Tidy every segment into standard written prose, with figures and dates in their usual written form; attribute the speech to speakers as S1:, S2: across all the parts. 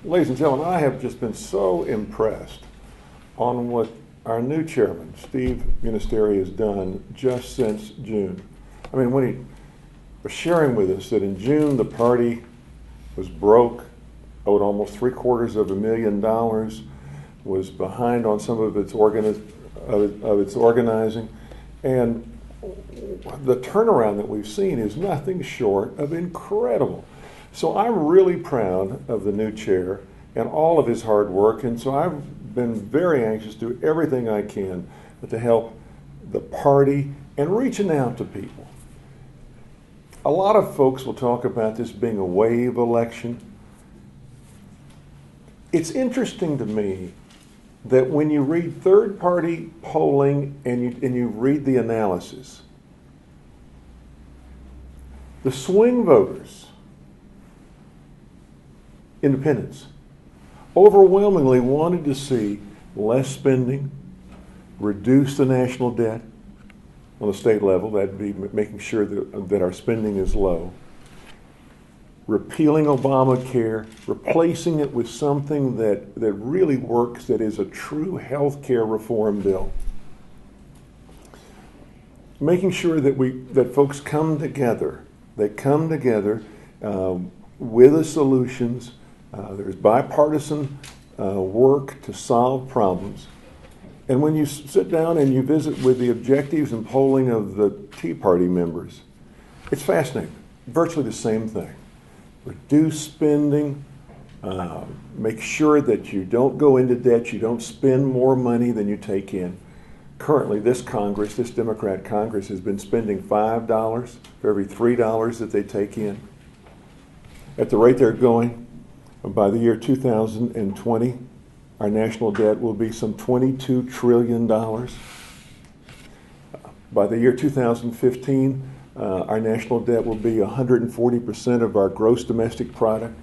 S1: Ladies and gentlemen, I have just been so impressed on what our new chairman, Steve Munisteri, has done just since June. I mean, when he was sharing with us that in June the party was broke, owed almost $750,000, was behind on some of its organizing, and the turnaround that we've seen is nothing short of incredible. So I'm really proud of the new chair and all of his hard work, and so I've been very anxious to do everything I can to help the party and reaching out to people. A lot of folks will talk about this being a wave election. It's interesting to me that when you read third-party polling and you read the analysis, the swing voters, independents, overwhelmingly wanted to see less spending, reduce the national debt on the state level. That'd be making sure that our spending is low, repealing Obamacare, replacing it with something that really works, that is a true health care reform bill, making sure that folks come together. They come together with the solutions. There's bipartisan work to solve problems. And when you sit down and you visit with the objectives and polling of the Tea Party members, it's fascinating. Virtually the same thing. Reduce spending, make sure that you don't go into debt, you don't spend more money than you take in. Currently, this Congress, this Democrat Congress, has been spending $5 for every $3 that they take in. At the rate they're going, by the year 2020, our national debt will be some $22 trillion. By the year 2015, our national debt will be 140% of our gross domestic product.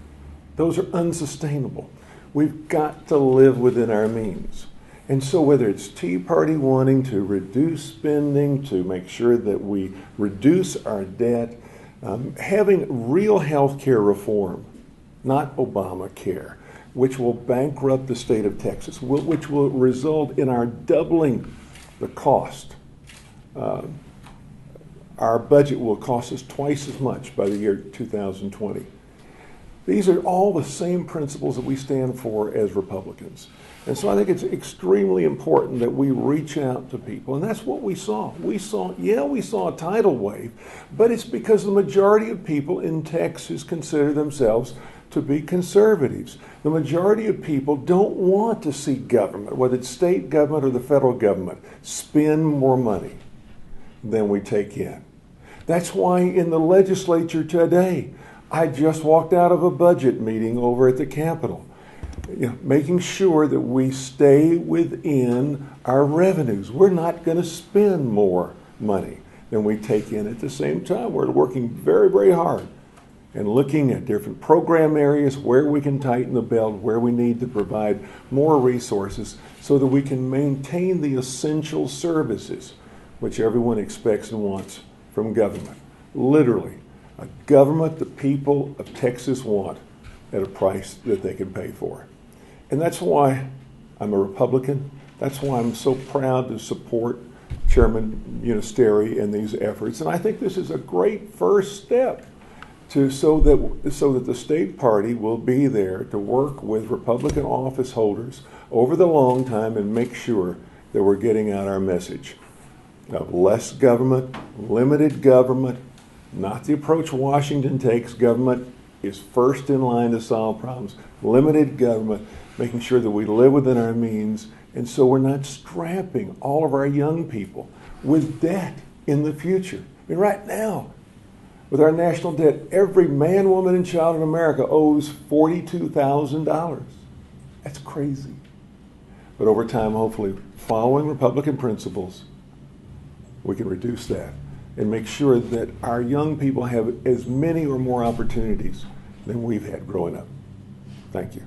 S1: Those are unsustainable. We've got to live within our means. And so whether it's Tea Party wanting to reduce spending, to make sure that we reduce our debt, having real health care reform, not Obamacare, which will bankrupt the state of Texas, which will result in our doubling the cost. Our budget will cost us twice as much by the year 2020. These are all the same principles that we stand for as Republicans. And so I think it's extremely important that we reach out to people. And that's what we saw. We saw a tidal wave, but it's because the majority of people in Texas consider themselves to be conservatives. The majority of people don't want to see government, whether it's state government or the federal government, spend more money than we take in. That's why in the legislature today, I just walked out of a budget meeting over at the Capitol, making sure that we stay within our revenues. We're not going to spend more money than we take in. At the same time, we're working very, very hard and looking at different program areas where we can tighten the belt, where we need to provide more resources so that we can maintain the essential services which everyone expects and wants from government. Literally, a government the people of Texas want at a price that they can pay for. And that's why I'm a Republican. That's why I'm so proud to support Chairman Munisteri in these efforts. And I think this is a great first step so that the state party will be there to work with Republican office holders over the long time and make sure that we're getting out our message of less government, limited government, not the approach Washington takes. Government is first in line to solve problems. Limited government, making sure that we live within our means, and so we're not strapping all of our young people with debt in the future. I mean, right now, with our national debt, every man, woman, and child in America owes $42,000. That's crazy. But over time, hopefully, following Republican principles, we can reduce that and make sure that our young people have as many or more opportunities than we've had growing up. Thank you.